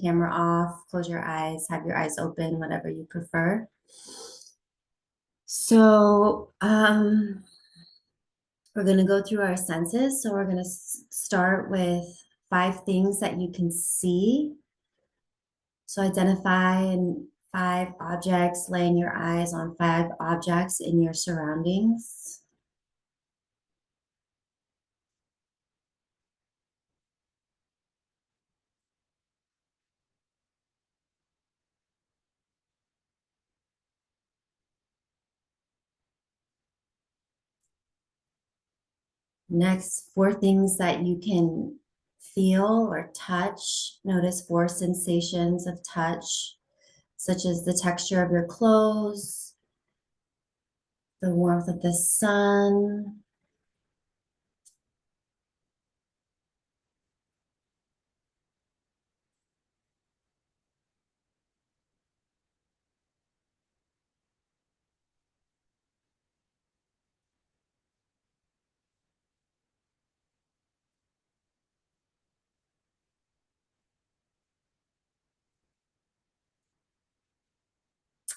camera off, close your eyes, have your eyes open, whatever you prefer. So we're going to go through our senses. So we're going to start with 5 things that you can see. So identify 5 objects, laying your eyes on 5 objects in your surroundings. Next, 4 things that you can feel or touch. Notice 4 sensations of touch, such as the texture of your clothes, the warmth of the sun,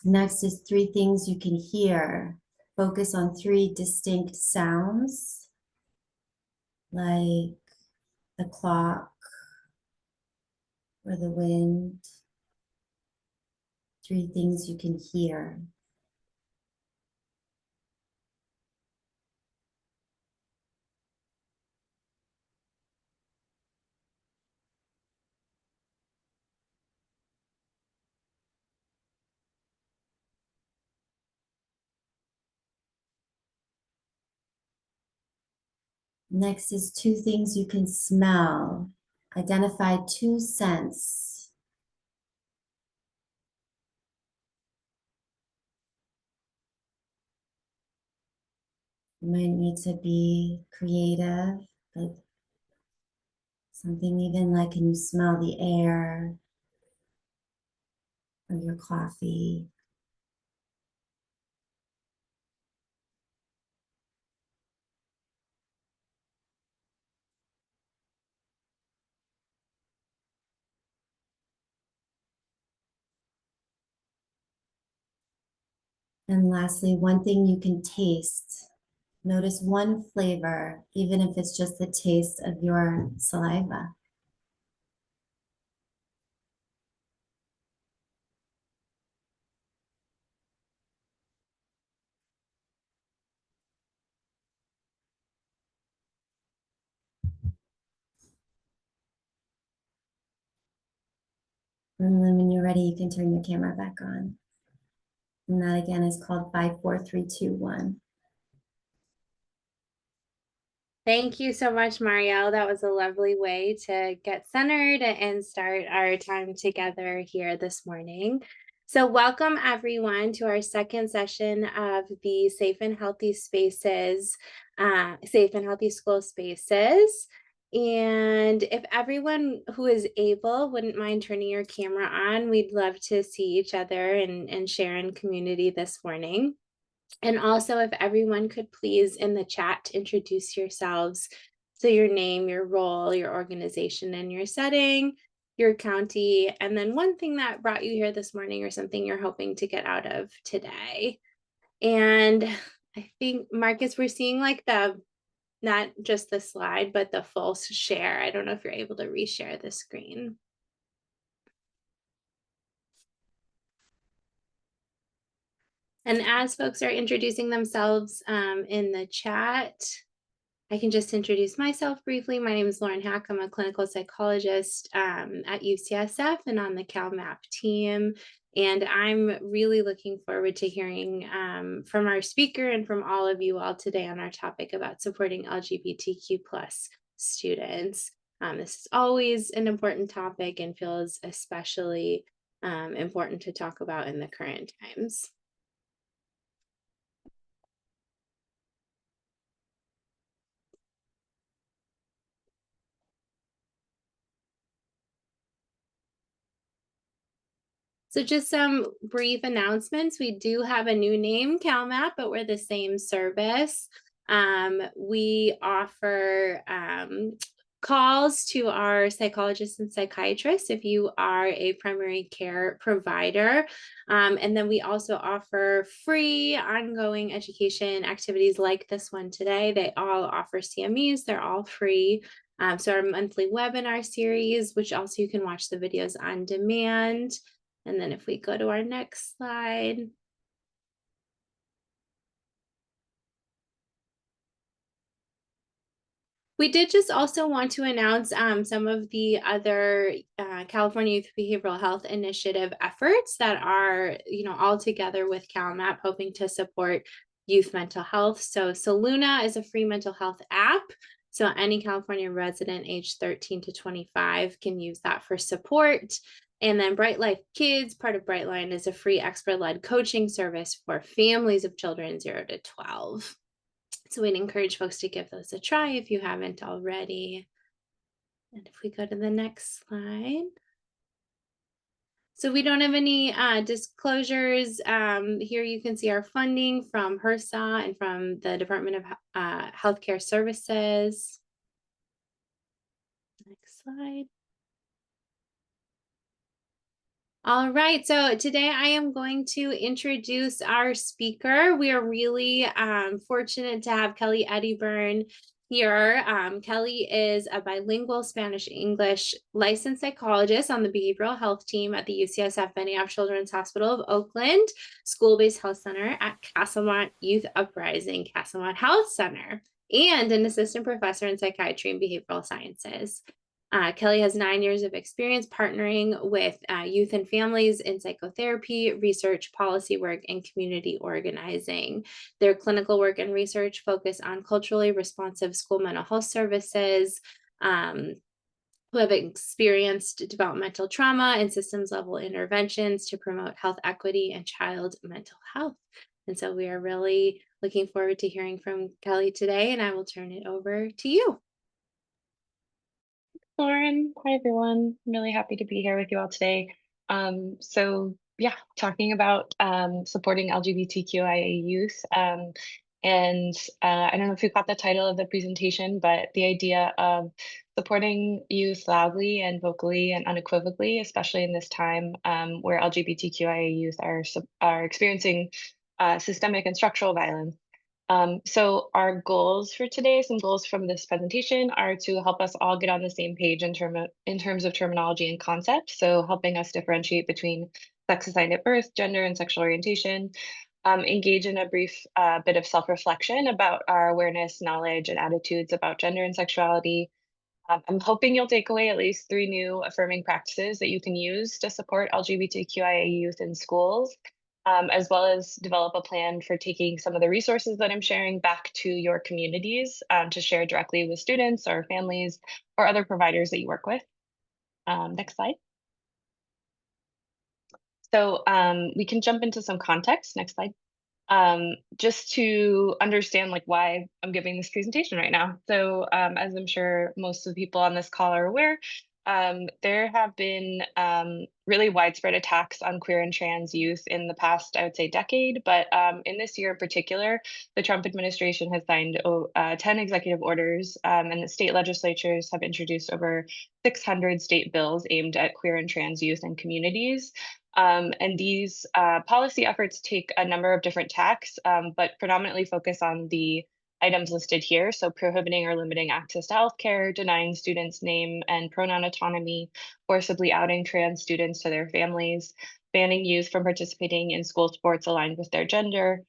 Next is 3 things you can hear. Focus on 3 distinct sounds, like the clock or the wind. 3 things you can hear. Next is 2 things you can smell. Identify 2 scents. You might need to be creative, but something even like, can you smell the air or your coffee? And lastly, 1 thing you can taste. Notice 1 flavor, even if it's just the taste of your saliva. And then when you're ready, you can turn your camera back on. And that again is called 5, 4, 3, 2, 1. Thank you so much, Marielle. That was a lovely way to get centered and start our time together here this morning. So welcome everyone to our second session of the Safe and Healthy Spaces, Safe and Healthy School Spaces. And if everyone who is able wouldn't mind turning your camera on, we'd love to see each other and share in community this morning. And also, if everyone could please in the chat introduce yourselves. So your name, your role, your organization, and your setting, your county, and then one thing that brought you here this morning or something you're hoping to get out of today. And I think, Marcus, we're seeing like not just the slide, but the full share. I don't know if you're able to reshare the screen. And as folks are introducing themselves in the chat, I can just introduce myself briefly. My name is Lauren Hack. I'm a clinical psychologist at UCSF and on the CalMAP team. And I'm really looking forward to hearing from our speaker and from all of you all today on our topic about supporting LGBTQ+ students. This is always an important topic and feels especially important to talk about in the current times. So just some brief announcements. We do have a new name, CalMAP, but we're the same service. We offer calls to our psychologists and psychiatrists if you are a primary care provider. And then we also offer free ongoing education activities like this one today. They all offer CMEs, they're all free. So our monthly webinar series, which also you can watch the videos on demand. And then if we go to our next slide. We did just also want to announce some of the other California Youth Behavioral Health Initiative efforts that are, all together with CalMAP, hoping to support youth mental health. So Saluna is a free mental health app. So any California resident age 13 to 25 can use that for support. And then Bright Life Kids, part of Brightline, is a free expert-led coaching service for families of children 0 to 12. So we'd encourage folks to give those a try if you haven't already. And if we go to the next slide. So we don't have any disclosures. Here you can see our funding from HRSA and from the Department of Healthcare Services. Next slide. All right, so today I am going to introduce our speaker. We are really fortunate to have Kelly Edyburn here. Kelly is a bilingual Spanish-English licensed psychologist on the behavioral health team at the UCSF Benioff Children's Hospital of Oakland, School-Based Health Center at Castlemont Youth Uprising Castlemont Health Center, and an assistant professor in psychiatry and behavioral sciences. Kelly has 9 years of experience partnering with youth and families in psychotherapy, research, policy work, and community organizing. Their clinical work and research focus on culturally responsive school mental health services, who have experienced developmental trauma and systems level interventions to promote health equity and child mental health. And so we are really looking forward to hearing from Kelly today, and I will turn it over to you. Lauren, hi everyone. I'm really happy to be here with you all today. Talking about supporting LGBTQIA youth. I don't know if you caught the title of the presentation, but the idea of supporting youth loudly and vocally and unequivocally, especially in this time where LGBTQIA youth are experiencing systemic and structural violence. So our goals for today, some goals from this presentation, are to help us all get on the same page in terms of terminology and concept. So helping us differentiate between sex assigned at birth, gender, and sexual orientation. Engage in a brief bit of self-reflection about our awareness, knowledge, and attitudes about gender and sexuality. I'm hoping you'll take away at least 3 new affirming practices that you can use to support LGBTQIA youth in schools, as well as develop a plan for taking some of the resources that I'm sharing back to your communities to share directly with students or families or other providers that you work with. Next slide. So we can jump into some context. Next slide. Just to understand why I'm giving this presentation right now. So as I'm sure most of the people on this call are aware, there have been really widespread attacks on queer and trans youth in the past, I would say, decade. But in this year in particular, the Trump administration has signed 10 executive orders, and the state legislatures have introduced over 600 state bills aimed at queer and trans youth and communities. And these policy efforts take a number of different tacks, but predominantly focus on the items listed here. So prohibiting or limiting access to healthcare, denying students name and pronoun autonomy, forcibly outing trans students to their families, banning youth from participating in school sports aligned with their gender,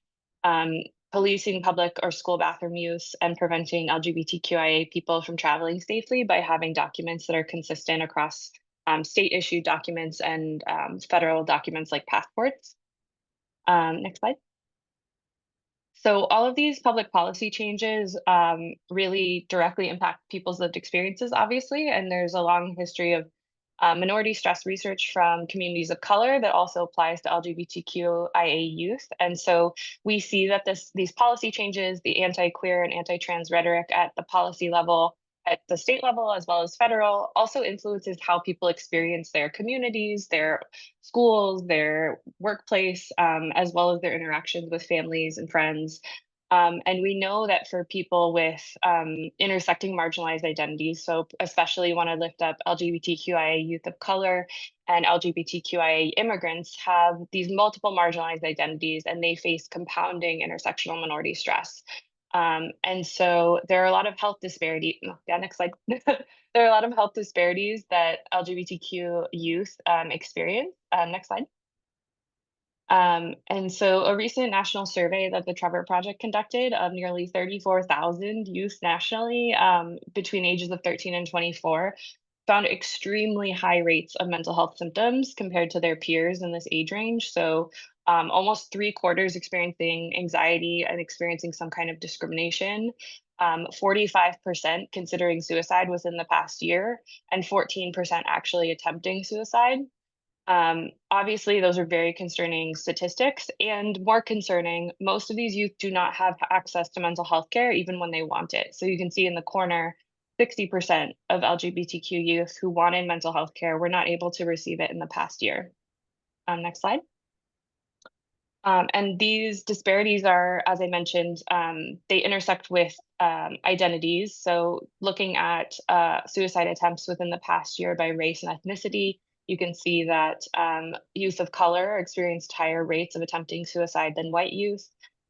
policing public or school bathroom use, and preventing LGBTQIA people from traveling safely by having documents that are consistent across state issued documents and federal documents like passports. Next slide. So all of these public policy changes really directly impact people's lived experiences, obviously, and there's a long history of minority stress research from communities of color that also applies to LGBTQIA youth. And so we see that these policy changes, the anti-queer and anti-trans rhetoric at the policy level, at the state level as well as federal, also influences how people experience their communities, their schools, their workplace, as well as their interactions with families and friends. And we know that for people with intersecting marginalized identities, so especially want to lift up LGBTQIA youth of color and LGBTQIA immigrants, have these multiple marginalized identities and they face compounding intersectional minority stress. And so there are a lot of health disparities. Yeah, next slide. There are a lot of health disparities that LGBTQ youth experience. Next slide. And so a recent national survey that the Trevor Project conducted of nearly 34,000 youth nationally between ages of 13 and 24 found extremely high rates of mental health symptoms compared to their peers in this age range. So almost 3/4 experiencing anxiety and experiencing some kind of discrimination. 45% considering suicide within the past year, and 14% actually attempting suicide. Obviously, those are very concerning statistics, and more concerning, most of these youth do not have access to mental health care even when they want it. So you can see in the corner, 60% of LGBTQ youth who wanted mental health care were not able to receive it in the past year. Next slide. And these disparities are, as I mentioned, they intersect with identities. So looking at suicide attempts within the past year by race and ethnicity, you can see that youth of color experienced higher rates of attempting suicide than white youth.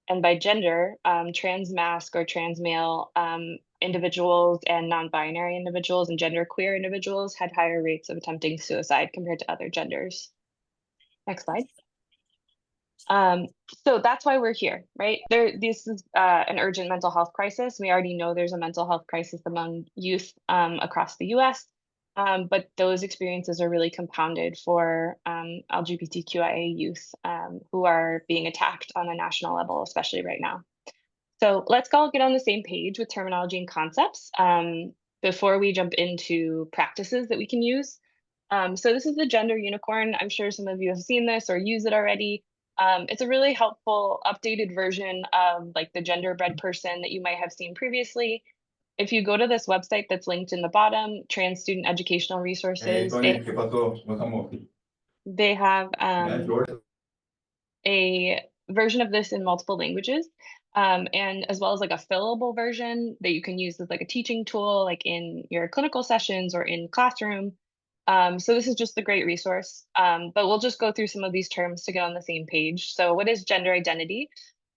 And by gender, trans masc or trans male individuals and non-binary individuals and genderqueer individuals had higher rates of attempting suicide compared to other genders. Next slide. So that's why we're here, right? This is an urgent mental health crisis. We already know there's a mental health crisis among youth across the US, but those experiences are really compounded for LGBTQIA youth who are being attacked on a national level, especially right now. So let's all get on the same page with terminology and concepts before we jump into practices that we can use. So this is the gender unicorn. I'm sure some of you have seen this or use it already. It's a really helpful updated version of like the genderbread person that you might have seen previously. If you go to this website that's linked in the bottom, Trans Student Educational Resources, Tony, ¿qué pasó? No estamos. they have Flores. a version of this in multiple languages, and as well as like a fillable version that you can use as like a teaching tool, like in your clinical sessions or in classroom. So this is just a great resource, but we'll just go through some of these terms to get on the same page. So what is gender identity?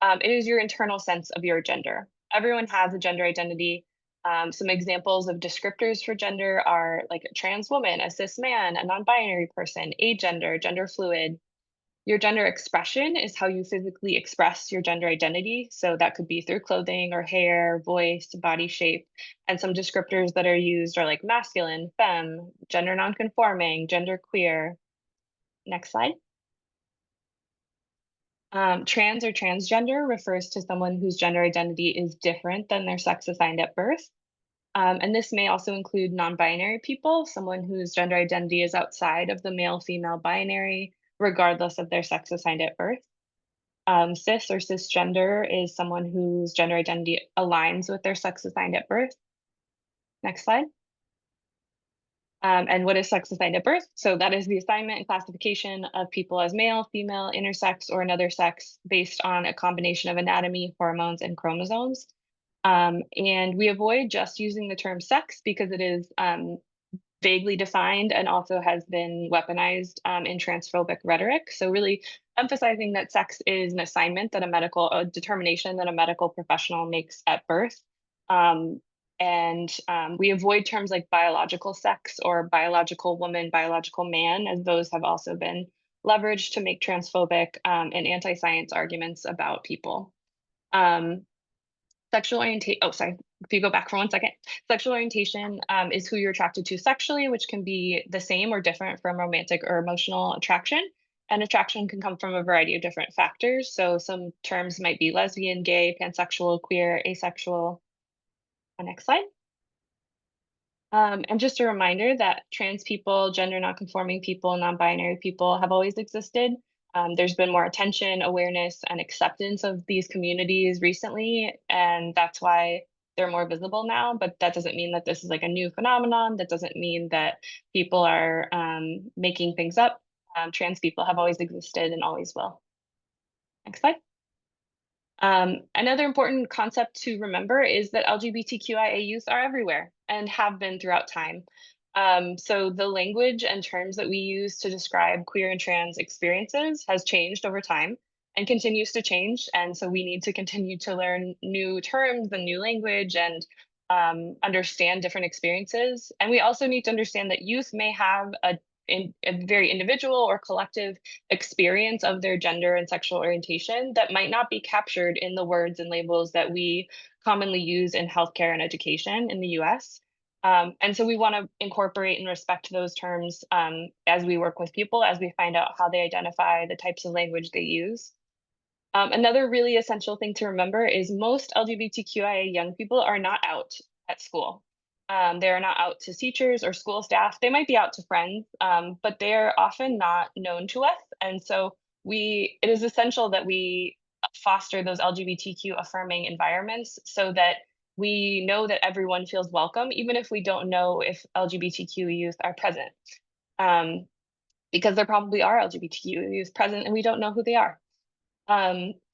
It is your internal sense of your gender. Everyone has a gender identity. Some examples of descriptors for gender are like a trans woman, a cis man, a non-binary person, agender, gender fluid. Your gender expression is how you physically express your gender identity. So that could be through clothing or hair, voice, body shape. And some descriptors that are used are like masculine, femme, gender nonconforming, gender queer. Next slide. Trans or transgender refers to someone whose gender identity is different than their sex assigned at birth. And this may also include non-binary people, someone whose gender identity is outside of the male-female binary, regardless of their sex assigned at birth. Cis or cisgender is someone whose gender identity aligns with their sex assigned at birth. Next slide. And what is sex assigned at birth? So that is the assignment and classification of people as male, female, intersex, or another sex based on a combination of anatomy, hormones, and chromosomes. And we avoid just using the term sex because it is vaguely defined and also has been weaponized in transphobic rhetoric. So really emphasizing that sex is an assignment that a determination that a medical professional makes at birth. We avoid terms like biological sex or biological woman, biological man, as those have also been leveraged to make transphobic and anti-science arguments about people. Sexual orientation, oh, sorry, if you go back for 1 second. Sexual orientation is who you're attracted to sexually, which can be the same or different from romantic or emotional attraction. And attraction can come from a variety of different factors. So some terms might be lesbian, gay, pansexual, queer, asexual. Next slide. And just a reminder that trans people, gender nonconforming people, non-binary people have always existed. There's been more attention, awareness, and acceptance of these communities recently, and that's why they're more visible now. But that doesn't mean that this is like a new phenomenon. That doesn't mean that people are making things up. Trans people have always existed and always will. Next slide. Another important concept to remember is that LGBTQIA youth are everywhere and have been throughout time. So the language and terms that we use to describe queer and trans experiences has changed over time and continues to change. And so we need to continue to learn new terms and new language and understand different experiences. And we also need to understand that youth may have a very individual or collective experience of their gender and sexual orientation that might not be captured in the words and labels that we commonly use in healthcare and education in the US. And so we want to incorporate and respect those terms as we work with people, as we find out how they identify, the types of language they use. Another really essential thing to remember is most LGBTQIA young people are not out at school. They are not out to teachers or school staff. They might be out to friends, but they're often not known to us. And so it is essential that we foster those LGBTQ affirming environments so that we know that everyone feels welcome, even if we don't know if LGBTQ youth are present. Because there probably are LGBTQ youth present and we don't know who they are.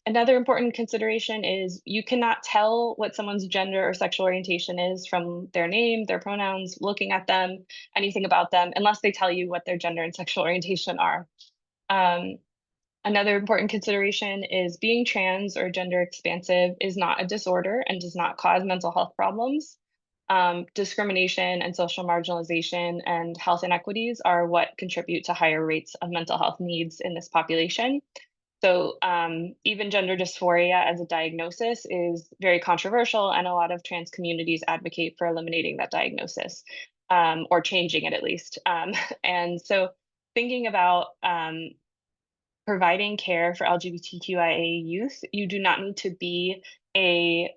Another important consideration is you cannot tell what someone's gender or sexual orientation is from their name, their pronouns, looking at them, anything about them, unless they tell you what their gender and sexual orientation are. Another important consideration is being trans or gender expansive is not a disorder and does not cause mental health problems. Discrimination and social marginalization and health inequities are what contribute to higher rates of mental health needs in this population. So even gender dysphoria as a diagnosis is very controversial, and a lot of trans communities advocate for eliminating that diagnosis or changing it at least. And so thinking about providing care for LGBTQIA youth, you do not need to be a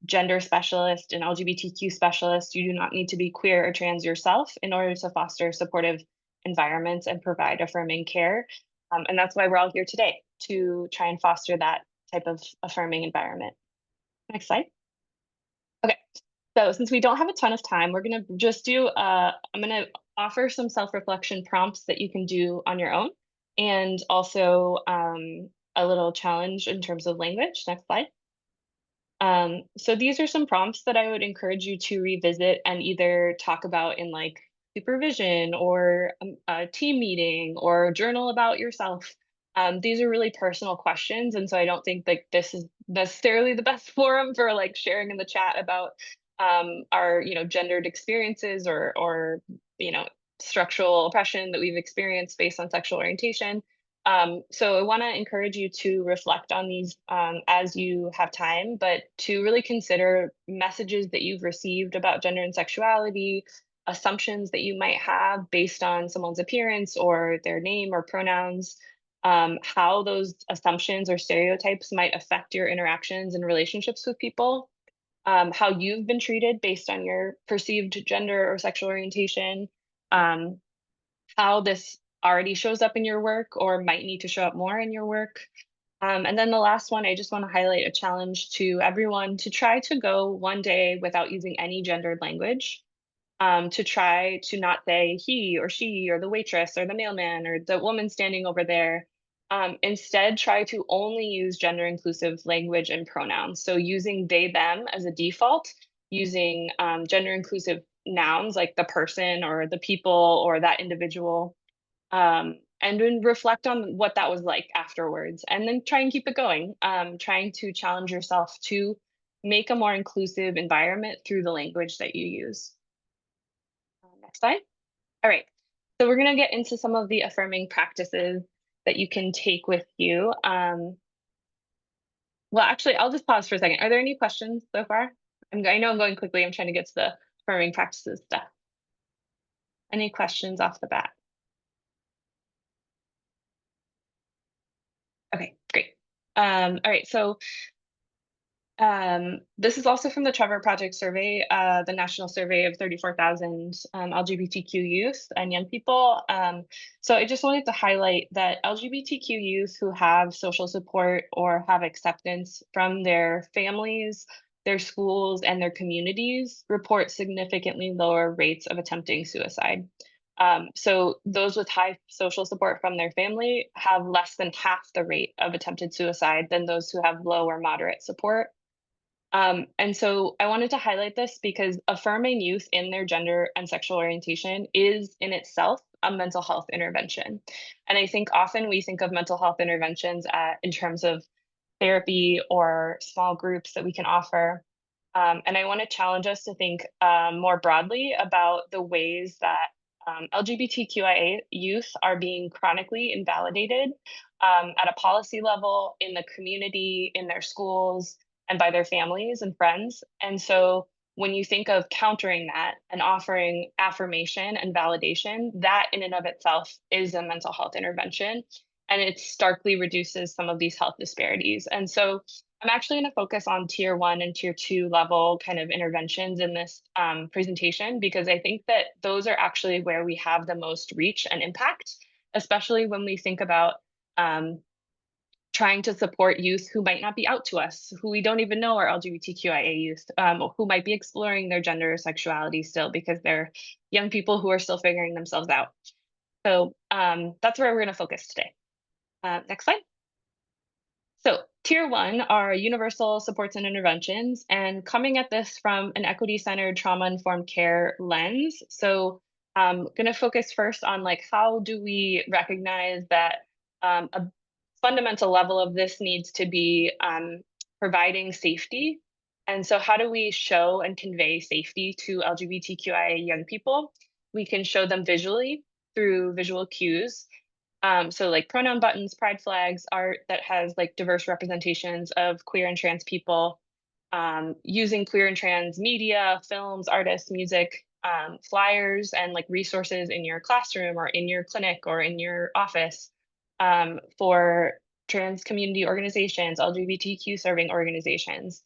gender specialist, an LGBTQ specialist. You do not need to be queer or trans yourself in order to foster supportive environments and provide affirming care. And that's why we're all here today, to try and foster that type of affirming environment. Next slide. Okay, so since we don't have a ton of time, we're gonna just do, I'm gonna offer some self-reflection prompts that you can do on your own, and also a little challenge in terms of language. Next slide. So these are some prompts that I would encourage you to revisit and either talk about in like supervision or a team meeting or journal about yourself. These are really personal questions, and so I don't think like this is necessarily the best forum for like sharing in the chat about our gendered experiences or structural oppression that we've experienced based on sexual orientation. So I want to encourage you to reflect on these as you have time, but to really consider messages that you've received about gender and sexuality, assumptions that you might have based on someone's appearance or their name or pronouns, how those assumptions or stereotypes might affect your interactions and relationships with people, how you've been treated based on your perceived gender or sexual orientation, how this already shows up in your work or might need to show up more in your work. And then the last one, I just want to highlight a challenge to everyone to try to go one day without using any gendered language, to try to not say he or she or the waitress or the mailman or the woman standing over there. Instead, try to only use gender inclusive language and pronouns. So using they, them as a default, using gender inclusive nouns like the person or the people or that individual, and then reflect on what that was like afterwards, and then try and keep it going, trying to challenge yourself to make a more inclusive environment through the language that you use. Next slide. All right, so we're going to get into some of the affirming practices that you can take with you. Well, actually, I'll just pause for a second. Are there any questions so far? I know I'm going quickly. I'm trying to get to the affirming practices stuff. Any questions off the bat? Okay, great. All right, so this is also from the Trevor Project survey, the national survey of 34,000 LGBTQ youth and young people. So I just wanted to highlight that LGBTQ youth who have social support or have acceptance from their families, their schools, and their communities report significantly lower rates of attempting suicide. So those with high social support from their family have less than half the rate of attempted suicide than those who have low or moderate support. And so I wanted to highlight this because affirming youth in their gender and sexual orientation is in itself a mental health intervention. And I think often we think of mental health interventions in terms of therapy or small groups that we can offer. And I want to challenge us to think more broadly about the ways that LGBTQIA youth are being chronically invalidated at a policy level, in the community, in their schools, and by their families and friends. And so when you think of countering that and offering affirmation and validation, that in and of itself is a mental health intervention. And it starkly reduces some of these health disparities. And so I'm actually going to focus on tier 1 and tier 2 level kind of interventions in this presentation, because I think that those are actually where we have the most reach and impact, especially when we think about trying to support youth who might not be out to us, who we don't even know are LGBTQIA youth, who might be exploring their gender or sexuality still because they're young people who are still figuring themselves out. So that's where we're going to focus today. Next slide. So tier 1 are universal supports and interventions, and coming at this from an equity-centered trauma-informed care lens. So I'm going to focus first on like, how do we recognize that a fundamental level of this needs to be providing safety. And so how do we show and convey safety to LGBTQIA young people? We can show them visually through visual cues. So like pronoun buttons, pride flags, art that has like diverse representations of queer and trans people, using queer and trans media, films, artists, music, flyers, and like resources in your classroom or in your clinic or in your office, for trans community organizations, LGBTQ serving organizations.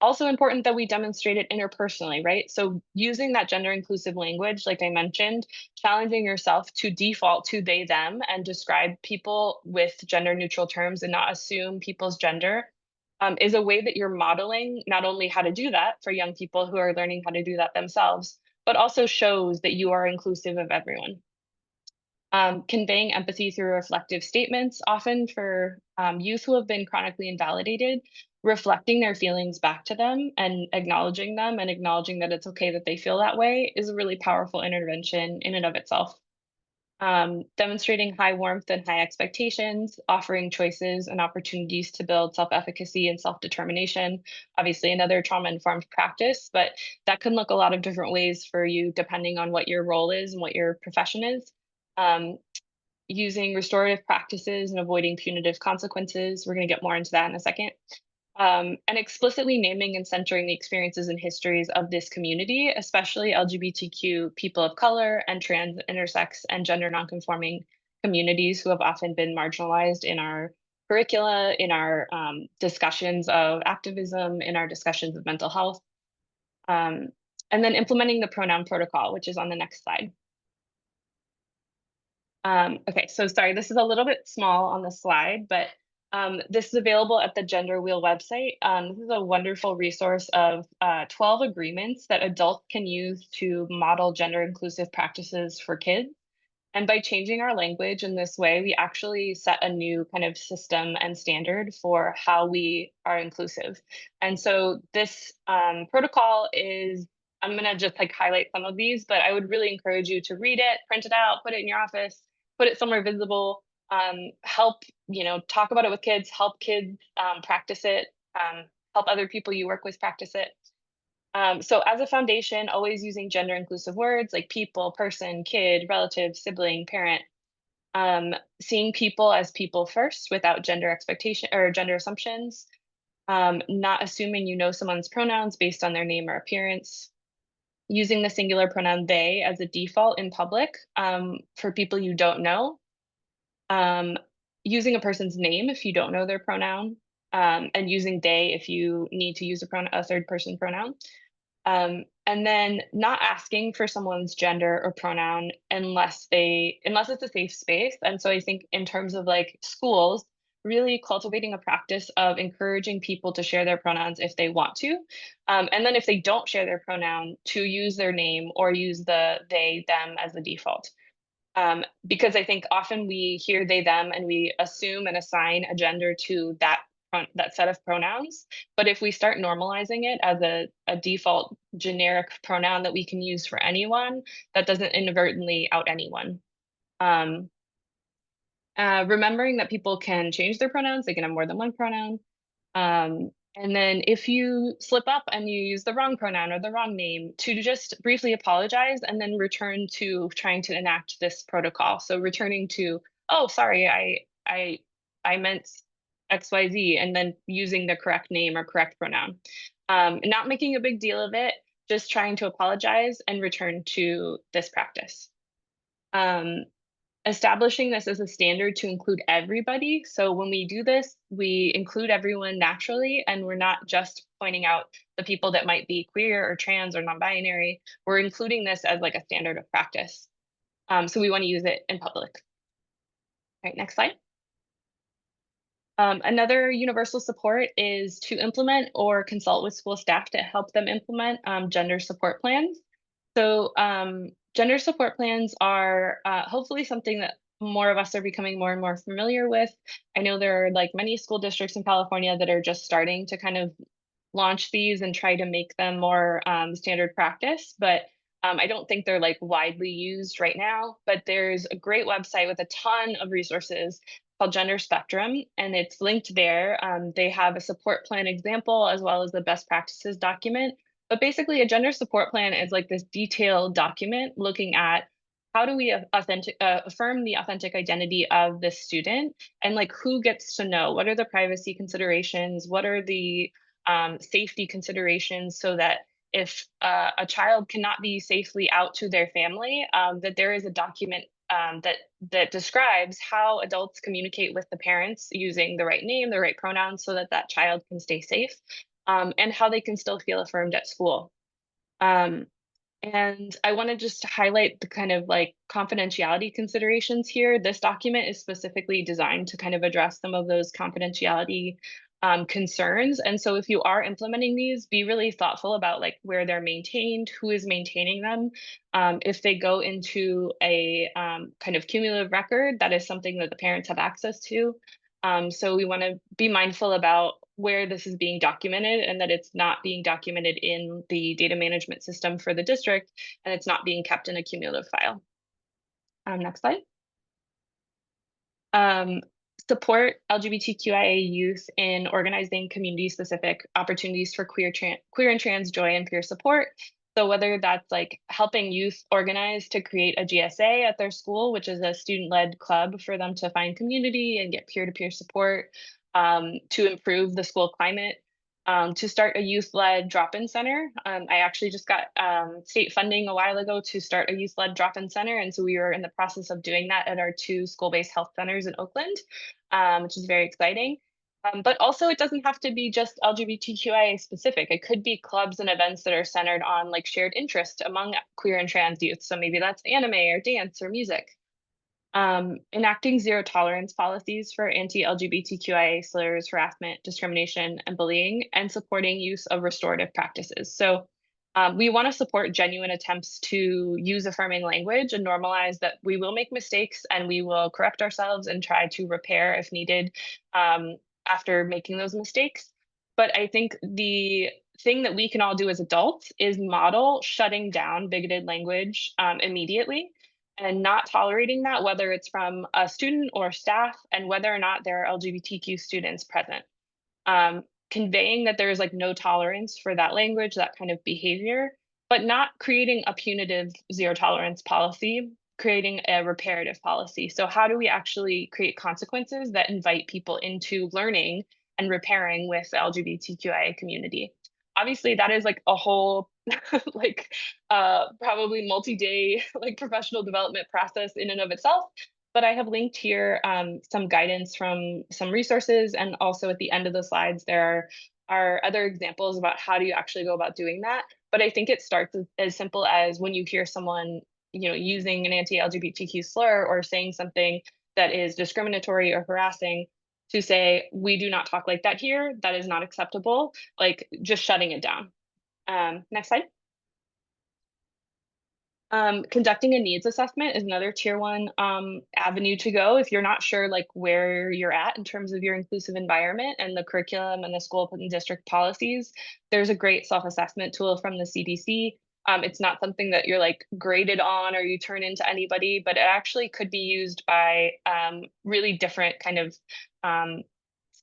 Also important that we demonstrate it interpersonally, right? So using that gender inclusive language, like I mentioned, challenging yourself to default to they, them, and describe people with gender neutral terms and not assume people's gender, is a way that you're modeling not only how to do that for young people who are learning how to do that themselves, but also shows that you are inclusive of everyone. Conveying empathy through reflective statements, often for youth who have been chronically invalidated, reflecting their feelings back to them and acknowledging them and acknowledging that it's okay that they feel that way is a really powerful intervention in and of itself. Demonstrating high warmth and high expectations, offering choices and opportunities to build self-efficacy and self-determination. Obviously, another trauma-informed practice, but that can look a lot of different ways for you depending on what your role is and what your profession is. Using restorative practices and avoiding punitive consequences. We're going to get more into that in a second. And explicitly naming and centering the experiences and histories of this community, especially LGBTQ people of color and trans, intersex, and gender nonconforming communities who have often been marginalized in our curricula, in our discussions of activism, in our discussions of mental health. And then implementing the pronoun protocol, which is on the next slide. Okay, so sorry, this is a little bit small on the slide, but this is available at the Gender Wheel website. This is a wonderful resource of 12 agreements that adults can use to model gender inclusive practices for kids. And by changing our language in this way, we actually set a new kind of system and standard for how we are inclusive. And so this protocol is, I'm gonna just like highlight some of these, but I would really encourage you to read it, print it out, put it in your office, put it somewhere visible, help, talk about it with kids, help kids practice it, help other people you work with practice it. So as a foundation, always using gender inclusive words like people, person, kid, relative, sibling, parent, seeing people as people first without gender expectation or gender assumptions, not assuming you know someone's pronouns based on their name or appearance, using the singular pronoun they as a default in public for people you don't know, using a person's name if you don't know their pronoun, and using they if you need to use a third person pronoun. And then not asking for someone's gender or pronoun unless it's a safe space. And so I think in terms of like schools, really cultivating a practice of encouraging people to share their pronouns if they want to. And then if they don't share their pronoun, to use their name or use the they, them as the default. Because I think often we hear they, them, and we assume and assign a gender to that set of pronouns. But if we start normalizing it as a default generic pronoun that we can use for anyone, that doesn't inadvertently out anyone. Remembering that people can change their pronouns, they can have more than one pronoun. And then if you slip up and you use the wrong pronoun or the wrong name, to just briefly apologize and then return to trying to enact this protocol. So returning to, oh, sorry, I meant XYZ, and then using the correct name or correct pronoun. Not making a big deal of it, just trying to apologize and return to this practice. Establishing this as a standard to include everybody. So when we do this, we include everyone naturally, and we're not just pointing out the people that might be queer or trans or non-binary. We're including this as like a standard of practice. So we want to use it in public. All right, next slide. Another universal support is to implement or consult with school staff to help them implement gender support plans. So gender support plans are hopefully something that more of us are becoming more and more familiar with. I know there are like many school districts in California that are just starting to kind of launch these and try to make them more standard practice, but I don't think they're like widely used right now. But there's a great website with a ton of resources called Gender Spectrum, and it's linked there. They have a support plan example as well as the best practices document. But basically, a gender support plan is like this detailed document looking at how do we affirm the authentic identity of this student, and like who gets to know, what are the privacy considerations, what are the safety considerations, so that if a child cannot be safely out to their family, that there is a document that describes how adults communicate with the parents using the right name, the right pronouns, so that that child can stay safe, and how they can still feel affirmed at school. And I wanted just to highlight the kind of like confidentiality considerations here. This document is specifically designed to kind of address some of those confidentiality concerns. And so if you are implementing these, be really thoughtful about like where they're maintained, who is maintaining them. If they go into a kind of cumulative record, that is something that the parents have access to. So we want to be mindful about where this is being documented, and that it's not being documented in the data management system for the district, and it's not being kept in a cumulative file. Next slide. Support LGBTQIA youth in organizing community-specific opportunities for queer and trans joy and peer support. So whether that's like helping youth organize to create a GSA at their school, which is a student-led club for them to find community and get peer-to-peer support, to improve the school climate, to start a youth-led drop-in center. I actually just got state funding a while ago to start a youth-led drop-in center, and so we were in the process of doing that at our 2 school-based health centers in Oakland, which is very exciting. But also, it doesn't have to be just LGBTQIA specific. It could be clubs and events that are centered on like shared interest among queer and trans youth. So maybe that's anime or dance or music. Enacting zero tolerance policies for anti-LGBTQIA slurs, harassment, discrimination, and bullying, and supporting use of restorative practices. So we want to support genuine attempts to use affirming language and normalize that we will make mistakes and we will correct ourselves and try to repair if needed after making those mistakes. But I think the thing that we can all do as adults is model shutting down bigoted language immediately, and not tolerating that, whether it's from a student or staff, and whether or not there are LGBTQ students present. Conveying that there is like no tolerance for that language, that kind of behavior, but not creating a punitive zero tolerance policy, creating a reparative policy. So how do we actually create consequences that invite people into learning and repairing with the LGBTQIA community? Obviously, that is like a whole like probably multi-day like professional development process in and of itself. But I have linked here some guidance from some resources, and also at the end of the slides there are other examples about how do you actually go about doing that. But I think it starts as simple as when you hear someone, you know, using an anti-LGBTQ slur or saying something that is discriminatory or harassing, to say, we do not talk like that here. That is not acceptable. Like just shutting it down. Next slide. Conducting a needs assessment is another tier 1 avenue to go if you're not sure like where you're at in terms of your inclusive environment and the curriculum and the school and district policies. There's a great self-assessment tool from the CDC. It's not something that you're like graded on or you turn into anybody, but it actually could be used by really different kind of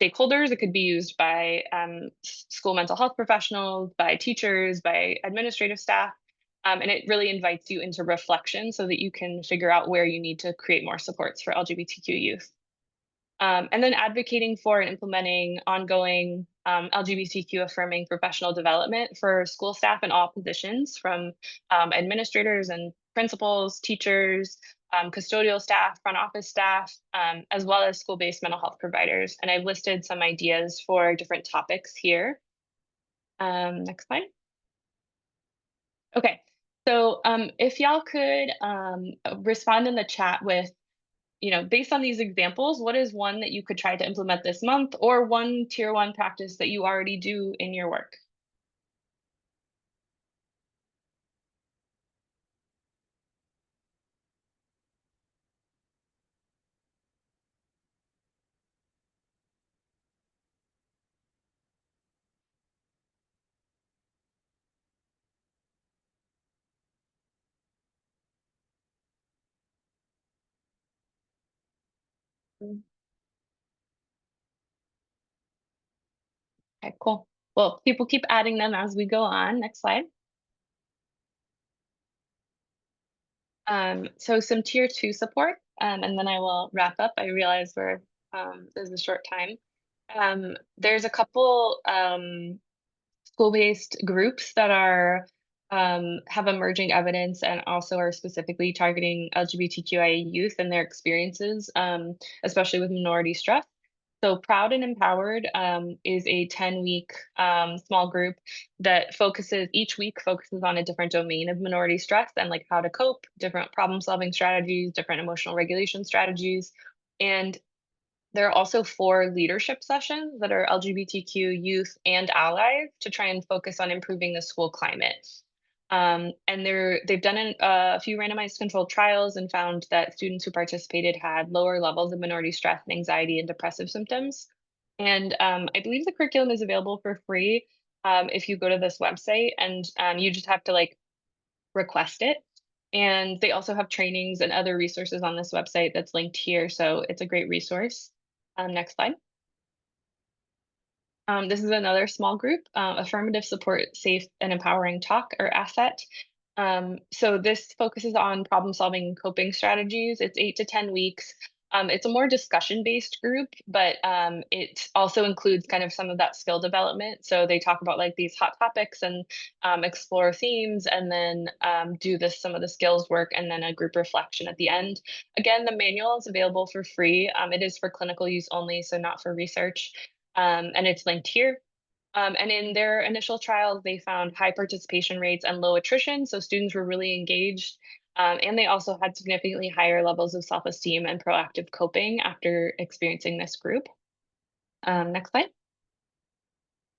stakeholders. It could be used by school mental health professionals, by teachers, by administrative staff. And it really invites you into reflection so that you can figure out where you need to create more supports for LGBTQ youth. And then advocating for and implementing ongoing LGBTQ affirming professional development for school staff in all positions, from administrators and principals, teachers, custodial staff, front office staff, as well as school-based mental health providers. And I've listed some ideas for different topics here. Next slide. Okay. So if y'all could respond in the chat with, based on these examples, what is one that you could try to implement this month, or one tier 1 practice that you already do in your work? Okay, cool. Well, people keep adding them as we go on. Next slide. So some tier 2 support, and then I will wrap up. I realize there's a short time. There's a couple school-based groups that are have emerging evidence and also are specifically targeting LGBTQIA youth and their experiences, especially with minority stress. So Proud and Empowered is a 10-week small group that each week focuses on a different domain of minority stress and like how to cope, different problem-solving strategies, different emotional regulation strategies. And there are also 4 leadership sessions that are LGBTQ youth and allies to try and focus on improving the school climate. And they've done a few randomized controlled trials and found that students who participated had lower levels of minority stress and anxiety and depressive symptoms. And I believe the curriculum is available for free if you go to this website, and you just have to like request it. And they also have trainings and other resources on this website that's linked here. So it's a great resource. Next slide. This is another small group, Affirmative Support, Safe and Empowering Talk, or ASSET. So this focuses on problem solving and coping strategies. It's 8 to 10 weeks. It's a more discussion-based group, but it also includes kind of some of that skill development. So they talk about like these hot topics and explore themes, and then do some of the skills work, and then a group reflection at the end. Again, the manual is available for free. It is for clinical use only, so not for research. And it's linked here. And in their initial trials, they found high participation rates and low attrition. So students were really engaged. And they also had significantly higher levels of self-esteem and proactive coping after experiencing this group. Next slide.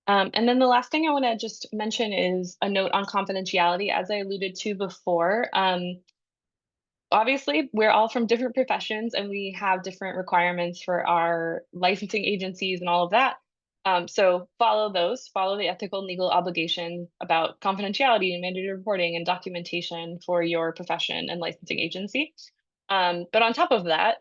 And then the last thing I want to just mention is a note on confidentiality. As I alluded to before, obviously, we're all from different professions and we have different requirements for our licensing agencies and all of that. So follow the ethical and legal obligations about confidentiality and mandated reporting and documentation for your profession and licensing agency. But on top of that,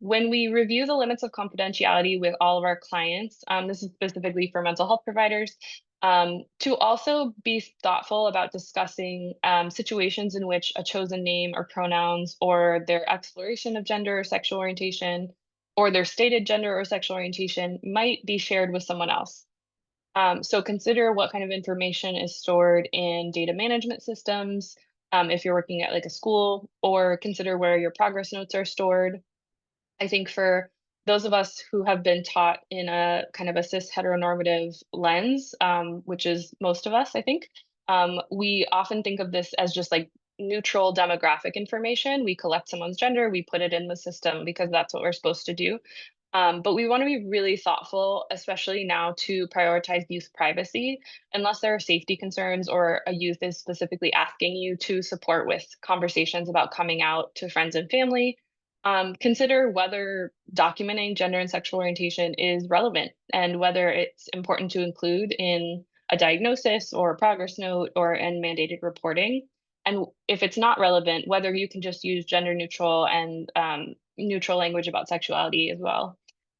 when we review the limits of confidentiality with all of our clients, this is specifically for mental health providers, to also be thoughtful about discussing situations in which a chosen name or pronouns, or their exploration of gender or sexual orientation, or their stated gender or sexual orientation might be shared with someone else. So consider what kind of information is stored in data management systems, if you're working at like a school, or consider where your progress notes are stored. I think for those of us who have been taught in a kind of a cis heteronormative lens, which is most of us, I think, we often think of this as just like neutral demographic information. We collect someone's gender, we put it in the system because that's what we're supposed to do. But we want to be really thoughtful, especially now, to prioritize youth privacy, unless there are safety concerns or a youth is specifically asking you to support with conversations about coming out to friends and family. Consider whether documenting gender and sexual orientation is relevant and whether it's important to include in a diagnosis or a progress note or in mandated reporting. And if it's not relevant, whether you can just use gender neutral and neutral language about sexuality as well,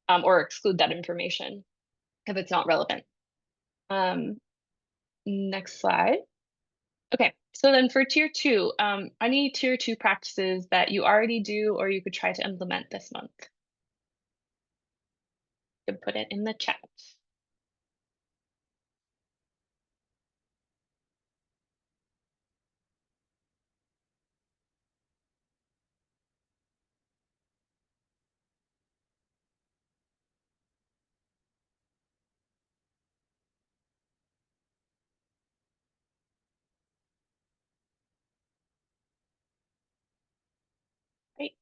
or exclude that information if it's not relevant. Next slide. Okay, so then for tier two, any tier two practices that you already do or you could try to implement this month? You can put it in the chat. Great.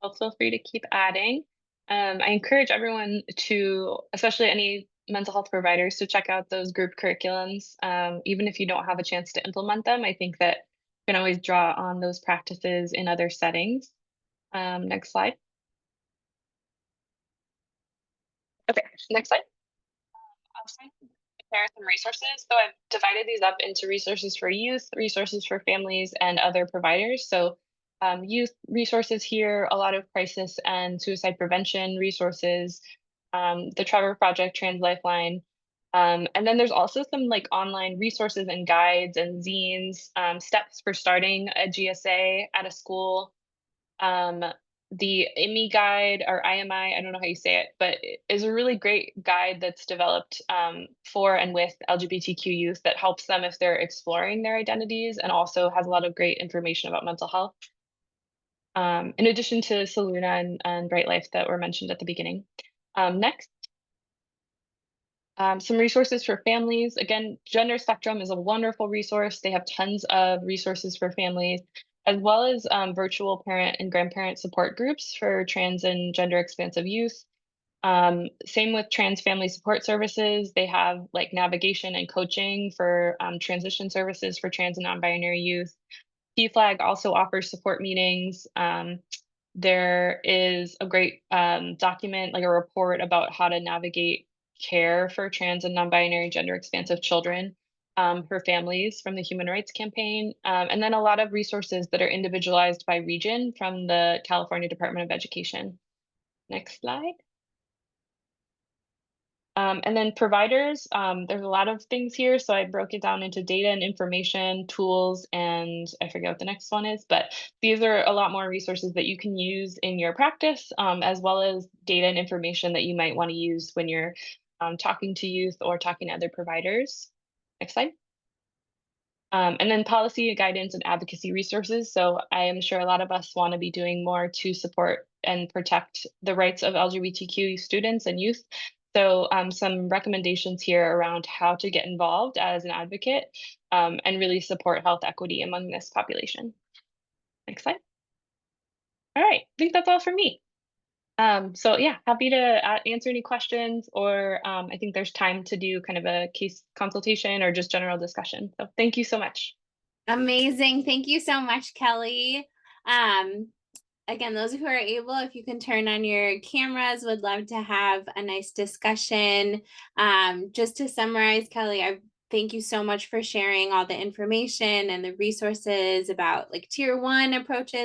Well, feel free to keep adding. I encourage everyone to, especially any mental health providers, to check out those group curriculums. Even if you don't have a chance to implement them, I think that you can always draw on those practices in other settings. Next slide. Okay, next slide. I was trying to compare some resources. So I've divided these up into resources for youth, resources for families, and other providers. So youth resources here, a lot of crisis and suicide prevention resources, the Trevor Project, Trans Lifeline. And then there's also some like online resources and guides and zines, steps for starting a GSA at a school. The IMI guide or IMI, I don't know how you say it, but it is a really great guide that's developed for and with LGBTQ youth that helps them if they're exploring their identities and also has a lot of great information about mental health. In addition to Saluna and Bright Life that were mentioned at the beginning. Next. Some resources for families. Again, Gender Spectrum is a wonderful resource. They have tons of resources for families, as well as virtual parent and grandparent support groups for trans and gender expansive youth. Same with trans family support services. They have like navigation and coaching for transition services for trans and non-binary youth. PFLAG also offers support meetings. There is a great document, like a report about how to navigate care for trans and non-binary gender expansive children for families from the Human Rights Campaign. And then a lot of resources that are individualized by region from the California Department of Education. Next slide. And then providers, there's a lot of things here. So I broke it down into data and information, tools, and I forget what the next one is, but these are a lot more resources that you can use in your practice, as well as data and information that you might want to use when you're talking to youth or talking to other providers. Next slide. And then policy guidance and advocacy resources. So I am sure a lot of us want to be doing more to support and protect the rights of LGBTQ students and youth. So some recommendations here around how to get involved as an advocate and really support health equity among this population. Next slide. All right, I think that's all for me. So yeah, happy to answer any questions, or I think there's time to do kind of a case consultation or just general discussion. So thank you so much. Amazing. Thank you so much, Kelly. Again, those who are able, if you can turn on your cameras, would love to have a nice discussion. Just to summarize, Kelly, I thank you so much for sharing all the information and the resources about like tier 1 approaches